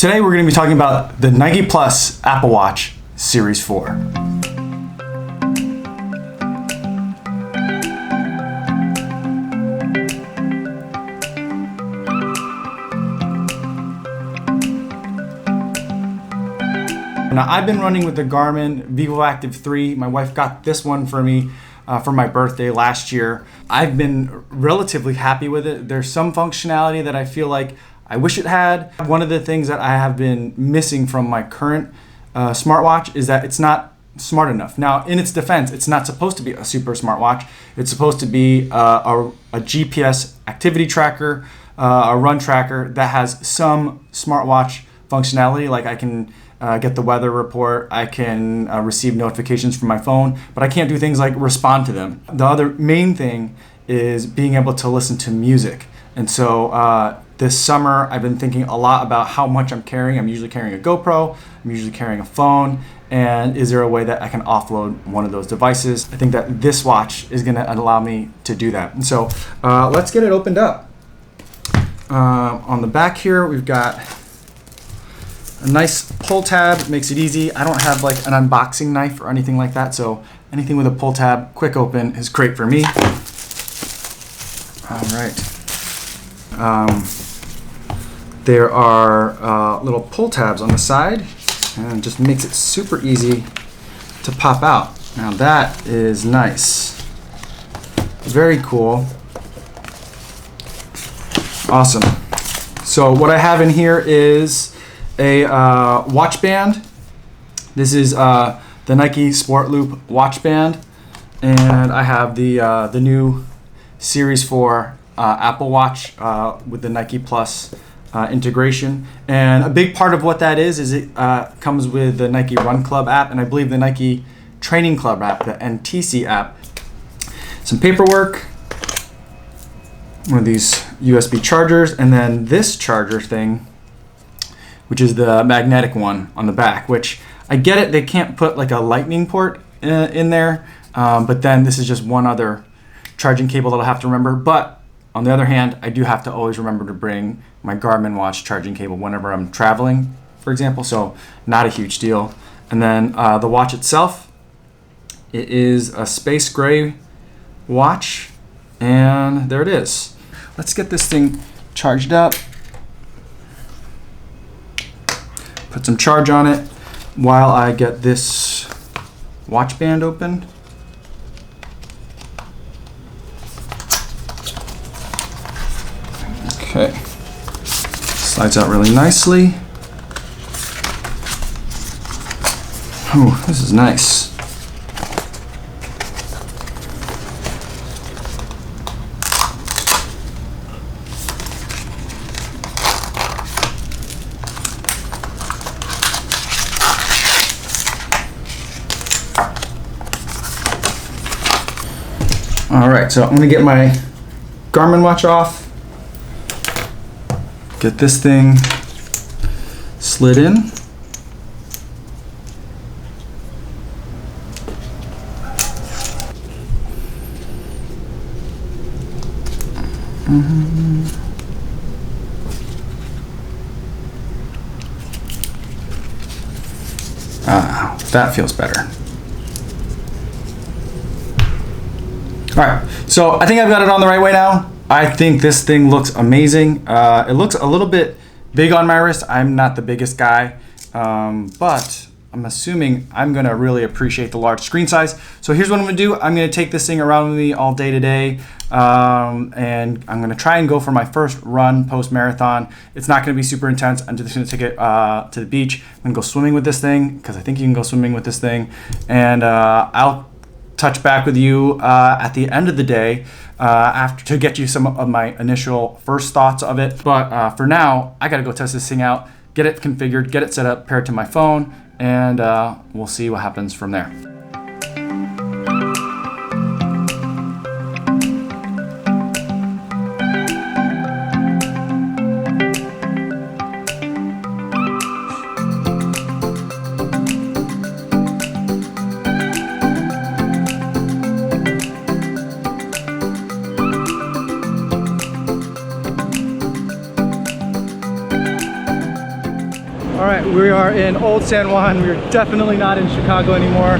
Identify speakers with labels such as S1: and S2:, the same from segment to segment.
S1: Today we're going to be talking about the Nike Plus Apple Watch Series 4. Now I've been running with the Garmin vivoactive 3. My wife got this one for me for my birthday last year. I've been relatively happy with it. There's some functionality that I feel like I wish it had. One of the things that I have been missing from my current smartwatch is that it's not smart enough. Now, in its defense, it's not supposed to be a super smartwatch. It's supposed to be a GPS activity tracker, a run tracker that has some smartwatch functionality, like I can get the weather report, I can receive notifications from my phone, but I can't do things like respond to them. The other main thing is being able to listen to music. And so this summer, I've been thinking a lot about how much I'm carrying. I'm usually carrying a GoPro, I'm usually carrying a phone, and is there a way that I can offload one of those devices? I think that this watch is gonna allow me to do that. And so let's get it opened up. On the back here, we've got a nice pull tab, makes it easy. I don't have like an unboxing knife or anything like that, so anything with a pull tab, quick open is great for me. All right. There are little pull tabs on the side, and it just makes it super easy to pop out. Now that is nice. Very cool. Awesome. So what I have in here is a watch band. This is the Nike Sport Loop watch band, and I have the new Series 4 Apple Watch with the Nike Plus integration. And a big part of what that is it comes with the Nike Run Club app, and I believe the Nike Training Club app, the NTC app. Some paperwork, one of these USB chargers, and then this charger thing, which is the magnetic one on the back, which I get it, they can't put like a lightning port in there, but then this is just one other charging cable that I'll have to remember. But on the other hand, I do have to always remember to bring my Garmin watch charging cable whenever I'm traveling, for example, so not a huge deal. And then the watch itself, it is a space gray watch, and there it is. Let's get this thing charged up. Put some charge on it while I get this watch band open. Okay, slides out really nicely. Oh, this is nice. All right, so I'm gonna get my Garmin watch off, get this thing slid in. That feels better. All right, so I think I've got it on the right way now. I think this thing looks amazing. It looks a little bit big on my wrist. I'm not the biggest guy, but I'm assuming I'm gonna really appreciate the large screen size. So here's what I'm gonna do. I'm gonna take this thing around with me all day today, and I'm gonna try and go for my first run post-marathon. It's not gonna be super intense. I'm just gonna take it to the beach. I'm gonna go swimming with this thing, because I think you can go swimming with this thing, and I'll touch back with you at the end of the day after to get you some of my initial first thoughts of it. But for now, I gotta go test this thing out, get it configured, get it set up, pair it to my phone, and we'll see what happens from there. All right, we are in Old San Juan. We're definitely not in Chicago anymore.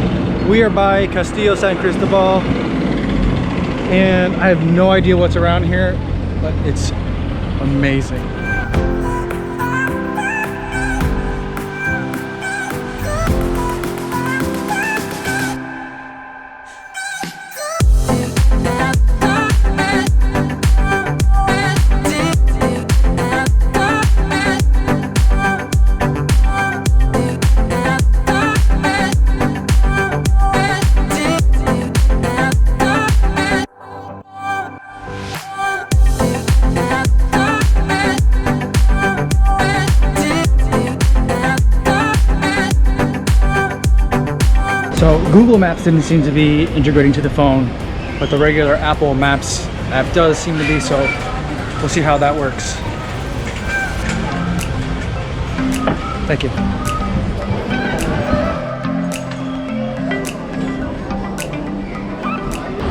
S1: We are by Castillo San Cristobal, and I have no idea what's around here, but it's amazing. So Google Maps didn't seem to be integrating to the phone, but the regular Apple Maps app does seem to be, so we'll see how that works. Thank you.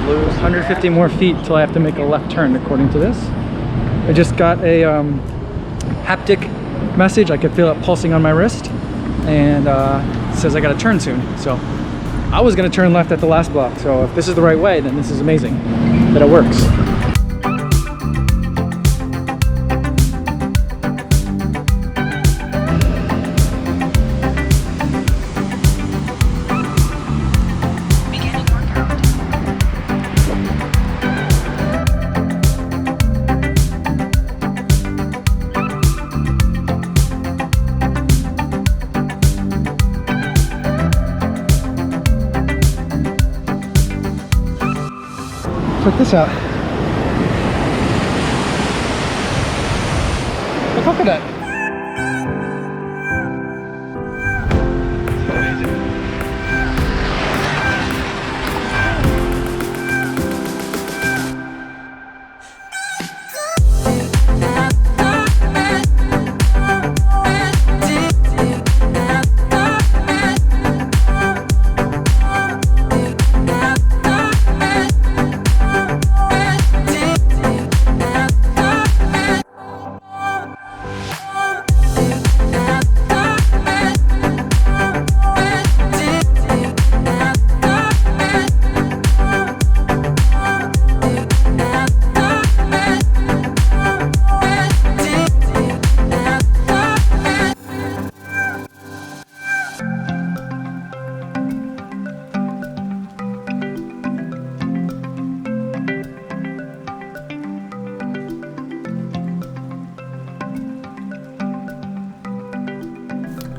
S1: Lose 150 more feet till I have to make a left turn according to this. I just got a haptic message. I could feel it pulsing on my wrist, and it says I gotta turn soon. So I was gonna turn left at the last block, so if this is the right way, then this is amazing that it works. Check this out. A coconut.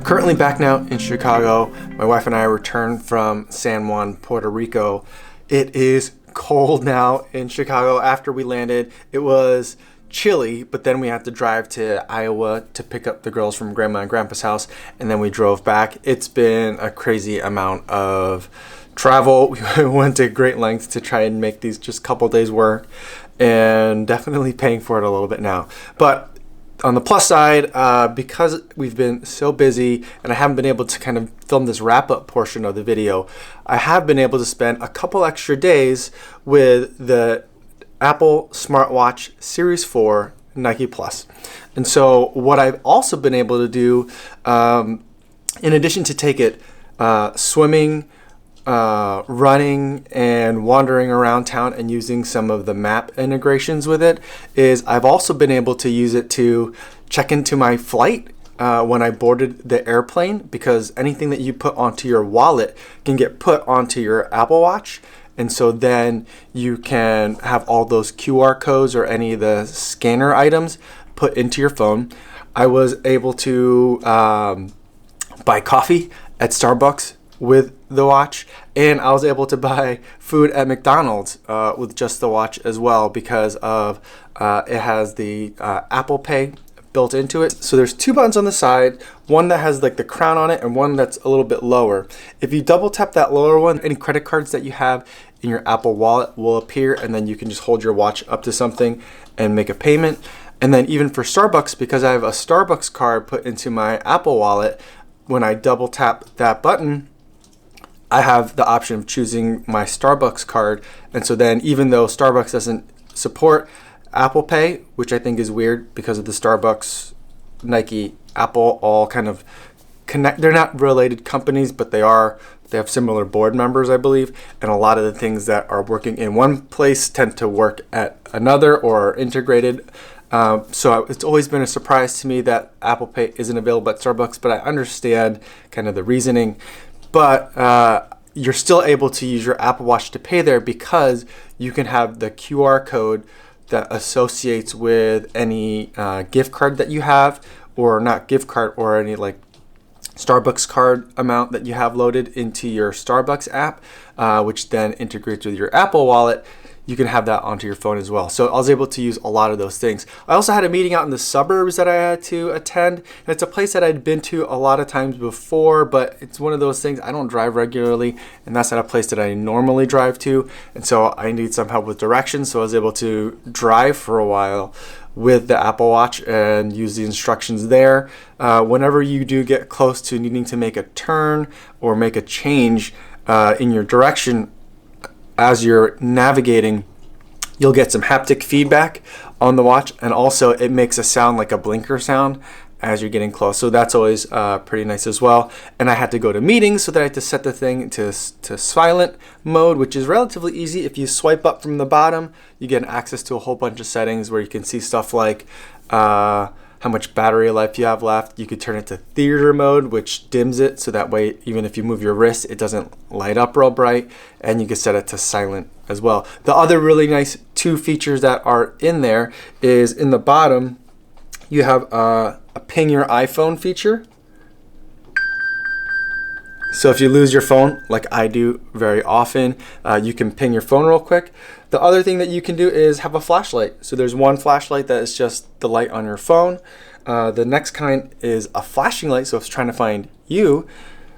S2: Currently back now in Chicago. My wife and I returned from San Juan, Puerto Rico. It is cold now in Chicago. After we landed, it was chilly, but then we had to drive to Iowa to pick up the girls from Grandma and Grandpa's house, and then we drove back. It's been a crazy amount of travel. We went to great lengths to try and make these just couple days work, and definitely paying for it a little bit now. But on the plus side, because we've been so busy and I haven't been able to kind of film this wrap-up portion of the video, I have been able to spend a couple extra days with the Apple Smartwatch Series 4 Nike Plus. And so what I've also been able to do, in addition to take it swimming, running, and wandering around town and using some of the map integrations with it, is I've also been able to use it to check into my flight when I boarded the airplane, because anything that you put onto your wallet can get put onto your Apple Watch. And so then you can have all those QR codes or any of the scanner items put into your phone. I was able to buy coffee at Starbucks with the watch, and I was able to buy food at McDonald's with just the watch as well, because of it has the Apple Pay built into it. So there's two buttons on the side, one that has like the crown on it and one that's a little bit lower. If you double tap that lower one, any credit cards that you have in your Apple Wallet will appear, and then you can just hold your watch up to something and make a payment. And then even for Starbucks, because I have a Starbucks card put into my Apple Wallet, when I double tap that button, I have the option of choosing my Starbucks card. And so then, even though Starbucks doesn't support Apple Pay, which I think is weird because of the Starbucks Nike Apple all kind of connect. They're not related companies, but they have similar board members, I believe, and a lot of the things that are working in one place tend to work at another or are integrated. So it's always been a surprise to me that Apple Pay isn't available at Starbucks, but I understand kind of the reasoning. But you're still able to use your Apple Watch to pay there because you can have the QR code that associates with any gift card that you have, or not gift card, or any like Starbucks card amount that you have loaded into your Starbucks app, which then integrates with your Apple Wallet. You can have that onto your phone as well. So I was able to use a lot of those things. I also had a meeting out in the suburbs that I had to attend. And it's a place that I'd been to a lot of times before, but it's one of those things, I don't drive regularly, and that's not a place that I normally drive to. And so I need some help with directions. So I was able to drive for a while with the Apple Watch and use the instructions there. Whenever you do get close to needing to make a turn or make a change in your direction, as you're navigating, you'll get some haptic feedback on the watch, and also it makes a sound like a blinker sound as you're getting close. So that's always pretty nice as well. And I had to go to meetings, so that I had to set the thing to silent mode, which is relatively easy. If you swipe up from the bottom, you get access to a whole bunch of settings where you can see stuff like how much battery life you have left. You could turn it to theater mode, which dims it, so that way even if you move your wrist, it doesn't light up real bright. And you can set it to silent as well. The other really nice two features that are in there is in the bottom, you have a ping your iPhone feature. So if you lose your phone, like I do very often, you can ping your phone real quick. The other thing that you can do is have a flashlight. So there's one flashlight that is just the light on your phone. The next kind is a flashing light. So if it's trying to find you,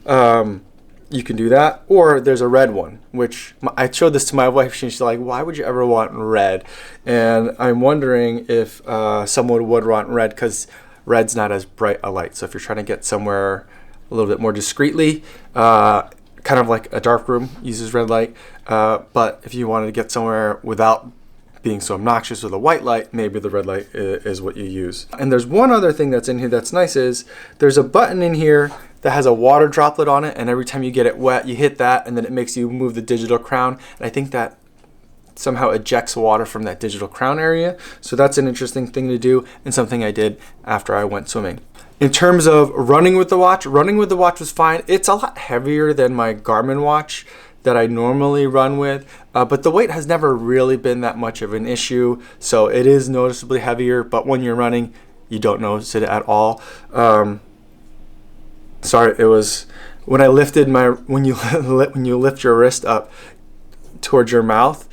S2: you can do that. Or there's a red one, which I showed this to my wife. She's like, why would you ever want red? And I'm wondering if someone would want red, because red's not as bright a light. So if you're trying to get somewhere a little bit more discreetly, kind of like a dark room uses red light. But if you wanted to get somewhere without being so obnoxious with a white light, maybe the red light is what you use. And there's one other thing that's in here that's nice, is there's a button in here that has a water droplet on it, and every time you get it wet, you hit that, and then it makes you move the digital crown. And I think that somehow ejects water from that digital crown area. So that's an interesting thing to do, and something I did after I went swimming. In terms of running with the watch was fine. It's a lot heavier than my Garmin watch that I normally run with, but the weight has never really been that much of an issue. So it is noticeably heavier, but when you're running, you don't notice it at all. Sorry, it was when I lifted when you lift your wrist up towards your mouth,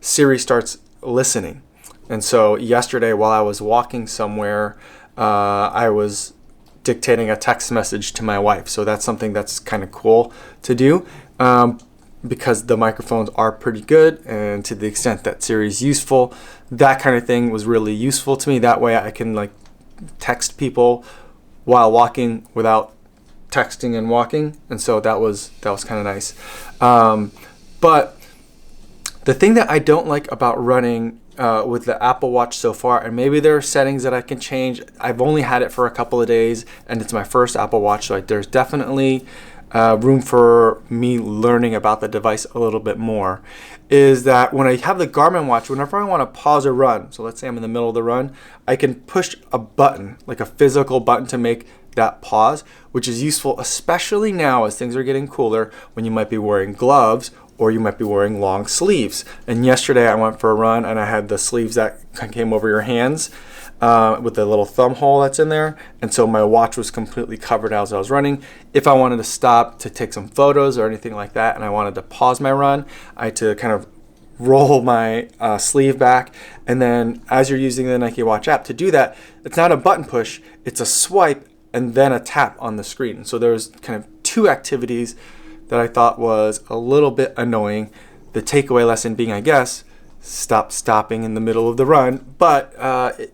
S2: Siri starts listening. And so yesterday, while I was walking somewhere, I was dictating a text message to my wife. So that's something that's kind of cool to do, because the microphones are pretty good, and to the extent that Siri is useful, that kind of thing was really useful to me. That way I can like text people while walking without texting and walking. And so that was kind of nice. But the thing that I don't like about running with the Apple Watch so far, and maybe there are settings that I can change. I've only had it for a couple of days, and it's my first Apple Watch, so there's definitely room for me learning about the device a little bit more, is that when I have the Garmin watch, whenever I want to pause a run, so let's say I'm in the middle of the run, I can push a button, like a physical button, to make that pause, which is useful, especially now as things are getting cooler, when you might be wearing gloves or you might be wearing long sleeves. And yesterday I went for a run, and I had the sleeves that came over your hands with the little thumb hole that's in there. And so my watch was completely covered as I was running. If I wanted to stop to take some photos or anything like that, and I wanted to pause my run, I had to kind of roll my sleeve back. And then as you're using the Nike Watch app to do that, it's not a button push, it's a swipe and then a tap on the screen. So there's kind of two activities that I thought was a little bit annoying. The takeaway lesson being, I guess, stop stopping in the middle of the run. But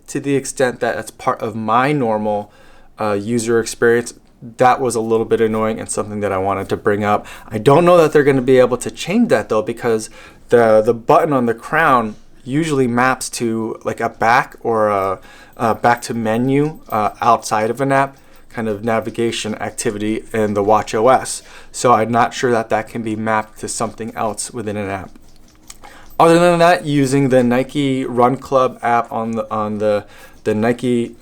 S2: to the extent that it's part of my normal user experience, that was a little bit annoying and something that I wanted to bring up. I don't know that they're going to be able to change that though, because the button on the crown usually maps to like a back or a back to menu outside of an app kind of navigation activity in the Watch OS. So I'm not sure that can be mapped to something else within an app. Other than that, using the Nike Run Club app on the Nike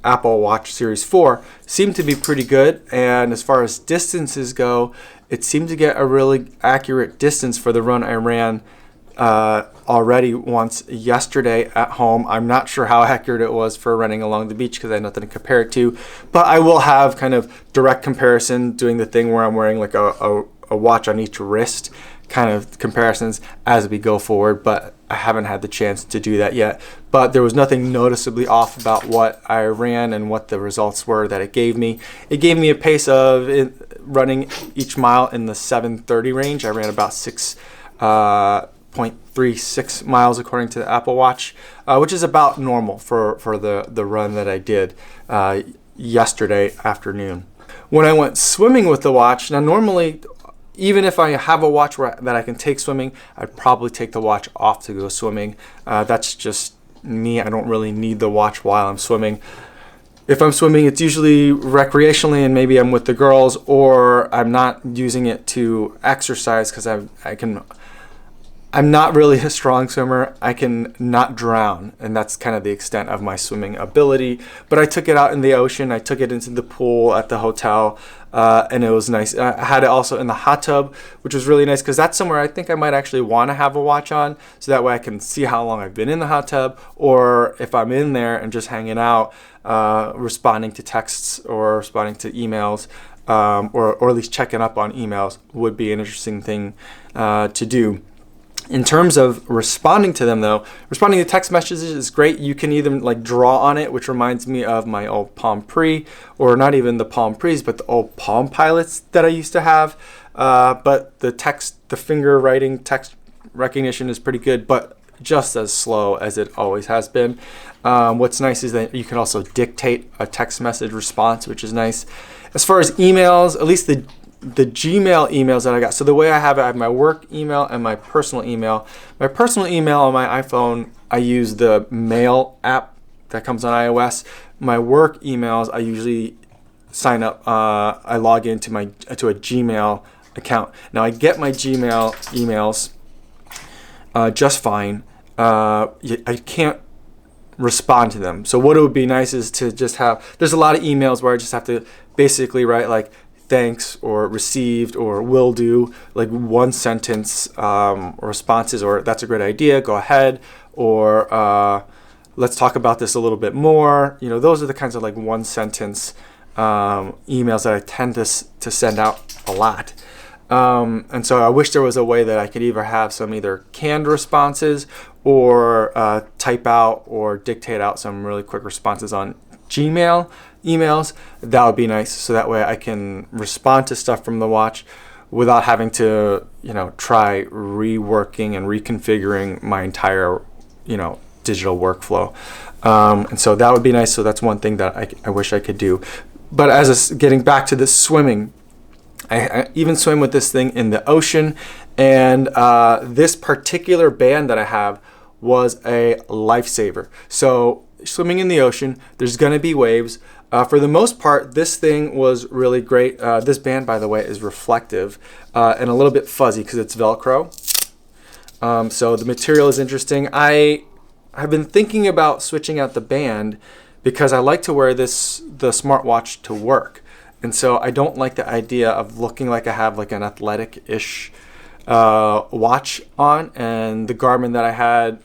S2: Apple Watch Series 4 seemed to be pretty good. And as far as distances go, it seemed to get a really accurate distance for the run I ran already once yesterday at home. I'm not sure how accurate it was for running along the beach because I had nothing to compare it to, but I will have kind of direct comparison, doing the thing where I'm wearing like a watch on each wrist, kind of comparisons as we go forward, but I haven't had the chance to do that yet. But there was nothing noticeably off about what I ran and what the results were that it gave me. It gave me a pace of running each mile in the 7:30 range. I ran about 6.36 miles according to the Apple Watch, which is about normal for the run that I did yesterday afternoon. When I went swimming with the watch, now normally, even if I have a watch that I can take swimming, I'd probably take the watch off to go swimming. That's just me. I don't really need the watch while I'm swimming. If I'm swimming, it's usually recreationally, and maybe I'm with the girls, or I'm not using it to exercise because I'm not really a strong swimmer. I can not drown, and that's kind of the extent of my swimming ability. But I took it out in the ocean. I took it into the pool at the hotel, and it was nice. I had it also in the hot tub, which was really nice because that's somewhere I think I might actually want to have a watch on, so that way I can see how long I've been in the hot tub, or if I'm in there and just hanging out, responding to texts or responding to emails, or at least checking up on emails would be an interesting thing to do. In terms of responding to them, though, responding to text messages is great. You can either like draw on it, which reminds me of my old Palm Pre, or not even the Palm Pre's, but the old Palm Pilots that I used to have. But the finger writing text recognition is pretty good, but just as slow as it always has been. What's nice is that you can also dictate a text message response, which is nice. As far as emails, at least the Gmail emails that I got. So the way I have my work email and my personal email. My personal email on my iPhone, I use the Mail app that comes on iOS. My work emails, I usually sign up. I log into a Gmail account. Now I get my Gmail emails just fine. I can't respond to them. So what it would be nice is to just have. There's a lot of emails where I just have to basically write like, thanks or received or will do, like one sentence responses, or that's a great idea, go ahead, or let's talk about this a little bit more. Those are the kinds of like one sentence emails that I tend to send out a lot. And so I wish there was a way that I could have some either canned responses or type out or dictate out some really quick responses on Gmail emails. That would be nice, so that way I can respond to stuff from the watch without having to try reworking and reconfiguring my entire digital workflow. And so that would be nice. So that's one thing that I wish I could do. But getting back to the swimming, I even swim with this thing in the ocean, and this particular band that I have was a lifesaver. So swimming in the ocean, there's going to be waves. For the most part, this thing was really great. This band, by the way, is reflective and a little bit fuzzy because it's Velcro. So the material is interesting. I have been thinking about switching out the band because I like to wear the smartwatch to work. And so I don't like the idea of looking like I have like an athletic-ish watch on, and the Garmin that I had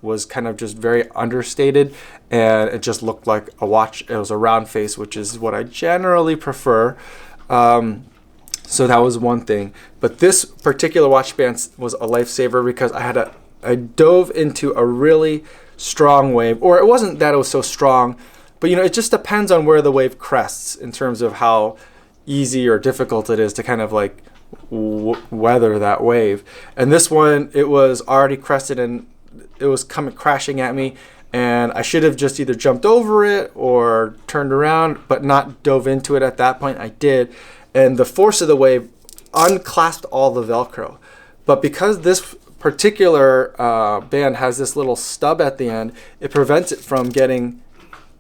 S2: was kind of just very understated, and it just looked like a watch. It was a round face, which is what I generally prefer. So that was one thing. But this particular watch band was a lifesaver because I dove into a really strong wave, or it wasn't that it was so strong, but it just depends on where the wave crests in terms of how easy or difficult it is to kind of like weather that wave. And this one, it was already crested and it was coming crashing at me, and I should have just either jumped over it or turned around, but not dove into it at that point. I did, and the force of the wave unclasped all the Velcro. But because this particular band has this little stub at the end. It prevents it from getting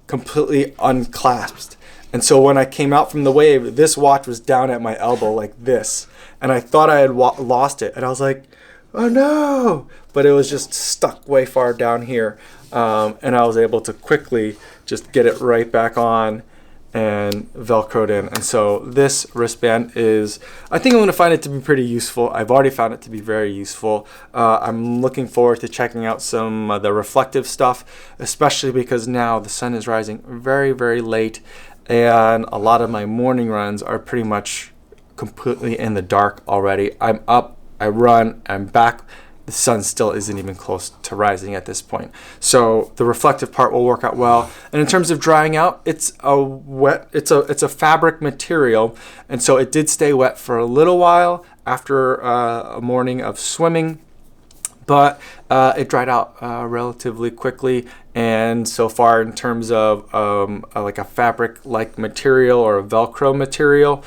S2: completely unclasped. And so when I came out from the wave, this watch was down at my elbow like this. And I thought I had lost it. And I was like, oh no! But it was just stuck way far down here. And I was able to quickly just get it right back on and Velcroed in. And so this wristband is, I think I'm going to find it to be pretty useful. I've already found it to be very useful. I'm looking forward to checking out some of the reflective stuff, especially because now the sun is rising very, very late, and a lot of my morning runs are pretty much completely in the dark already. I'm up, I run, I'm back. The sun still isn't even close to rising at this point. So the reflective part will work out well. And in terms of drying out, it's a fabric material. And so it did stay wet for a little while after a morning of swimming, but it dried out relatively quickly. And so far, in terms of like a fabric-like material or a Velcro material,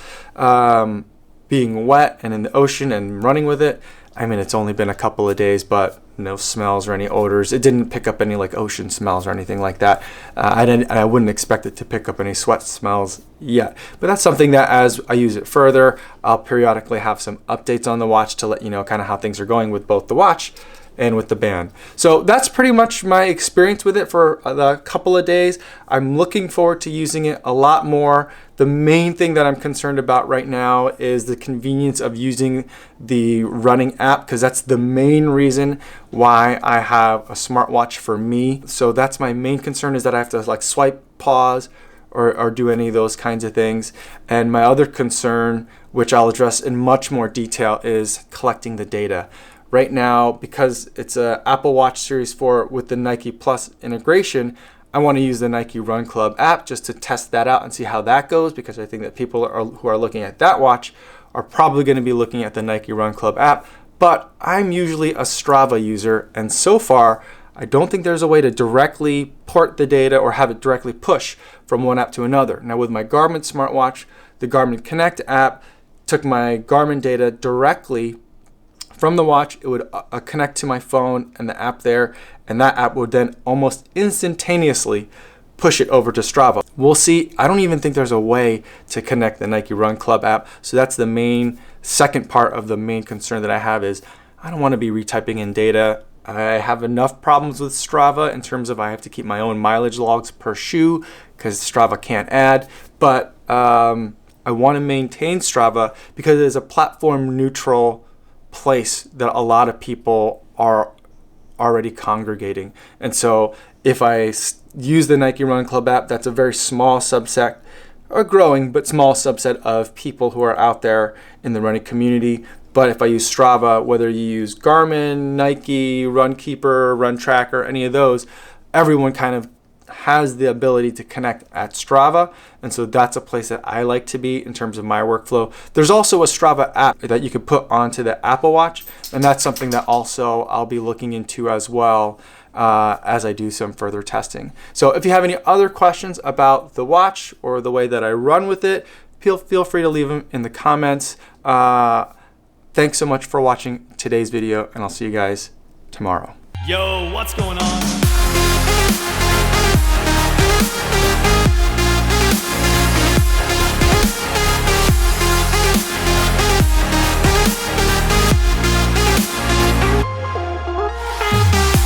S2: being wet and in the ocean and running with it, I mean, it's only been a couple of days, but no smells or any odors. It didn't pick up any like ocean smells or anything like that. I wouldn't expect it to pick up any sweat smells yet. But that's something that as I use it further, I'll periodically have some updates on the watch to let you know kind of how things are going with both the watch and with the band. So that's pretty much my experience with it for a couple of days. I'm looking forward to using it a lot more. The main thing that I'm concerned about right now is the convenience of using the running app, because that's the main reason why I have a smartwatch for me. So that's my main concern, is that I have to like swipe, pause, or do any of those kinds of things. And my other concern, which I'll address in much more detail, is collecting the data. Right now, because it's a Apple Watch Series 4 with the Nike Plus integration, I want to use the Nike Run Club app just to test that out and see how that goes, because I think that people who are looking at that watch are probably going to be looking at the Nike Run Club app. But I'm usually a Strava user, and so far, I don't think there's a way to directly port the data or have it directly push from one app to another. Now with my Garmin smartwatch, the Garmin Connect app took my Garmin data directly from the watch. It would connect to my phone and the app there, and that app would then almost instantaneously push it over to Strava. We'll see. I don't even think there's a way to connect the Nike Run Club app. So that's the main second part of the main concern that I have, is I don't want to be retyping in data. I have enough problems with Strava in terms of I have to keep my own mileage logs per shoe because Strava can't add. But I want to maintain Strava because it is a platform neutral place that a lot of people are already congregating. And so if I use the Nike Run Club app, that's a very small subset, or growing but small subset of people who are out there in the running community. But if I use Strava, whether you use Garmin, Nike, Runkeeper, Run Tracker, any of those, everyone kind of has the ability to connect at Strava. And so that's a place that I like to be in terms of my workflow. There's also a Strava app that you could put onto the Apple Watch, and that's something that also I'll be looking into as well as I do some further testing. So if you have any other questions about the watch or the way that I run with it, feel free to leave them in the comments. Thanks so much for watching today's video, and I'll see you guys tomorrow.
S3: Yo, what's going on?